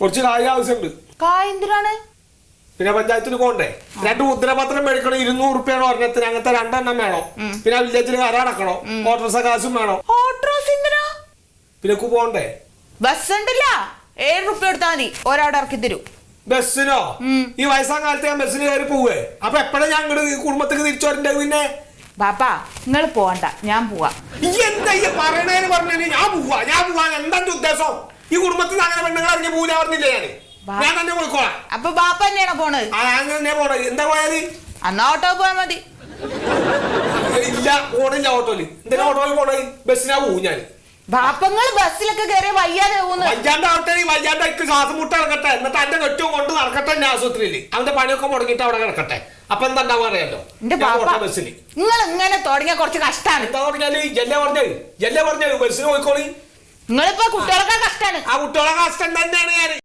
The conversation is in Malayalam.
കുറച്ച് കായ ആവശ്യമുണ്ട്. എന്തിനാണ്? പിന്നെ പഞ്ചായത്തിന് പോകണ്ടേ? 2 മുദ്രപത്രം മേടിക്കണം. 200 റുപ്യാണ് ഒരെണ്ണത്തിന്. അങ്ങനത്തെ 2 വേണം. പിന്നെ വില്ലേജിൽ കരടക്കണം. ഓട്ടോറിക്ഷ കാശും വേണം. പിന്നെ പോകണ്ടേ? ബസ് ഉണ്ടല്ല, 7 റുപ്യ എടുത്താൽ മതി, ഒരാടെ ഇറക്കി തരും. ബസ്സിനോ? ഈ വയസ്സാം കാലത്ത് ഞാൻ ബസ്സിന് കയറി പോവേ. അപ്പൊ എപ്പോഴാ ഞാൻ കുടുംബത്തേക്ക് തിരിച്ചു വരണ്ടേ? പിന്നെ ബാപ്പാ നിങ്ങൾ പോവണ്ട, ഞാൻ പോവാ. എന്താ ഈ പറയണേന്ന് പറഞ്ഞു? ഞാൻ പോവാ. എന്താ ഉദ്ദേശം? ഈ കുടുംബത്തിൽ അങ്ങനെ പെണ്ണുങ്ങൾ ഇറങ്ങി പോവില്ല പറഞ്ഞില്ലേ? ഞാൻ തന്നെ പോയിക്കോളാം. അപ്പൊ ബാപ്പ തന്നെയാണോ പോണത്? തന്നെ പോണത്. എന്താ പോയാല്? എന്നാ ഓട്ടോ പോയാ മതി. ഇല്ല, പോണില്ല ഓട്ടോയില്. എന്തിനാ ഓട്ടോയിൽ പോണത്? ബസ്സിനാ പോവും ഞാൻ. ബാപ്പങ്ങൾ ബസ്സിലൊക്കെ കയറിയ വയ്യാതെ വയ്യാണ്ടാവട്ടെ. വയ്യാണ്ടക്ക് ശ്വാസം മുട്ട നടക്കട്ടെ. എന്നിട്ട് എന്റെ കെട്ടും കൊണ്ട് നടക്കട്ടെ എന്റെ ആശുപത്രിയില്. അവന്റെ പണിയൊക്കെ മുടങ്ങിട്ട് അവിടെ കിടക്കട്ടെ. അപ്പൊ എന്താ ഉണ്ടാവും അറിയാലോ. ബസ്സിന് നിങ്ങൾ ഇങ്ങനെ തുടങ്ങിയ കുറച്ച് കഷ്ടാണ്. എന്താ പറഞ്ഞാല് ജല്ല പറഞ്ഞത് ബസ്സിന് പോയിക്കോളി. നിങ്ങളിപ്പോ കുട്ടികളൊക്കെ കഷ്ടാണ്. ആ കുട്ടികളെ കഷ്ടം തന്നെയാണ് ഞാൻ.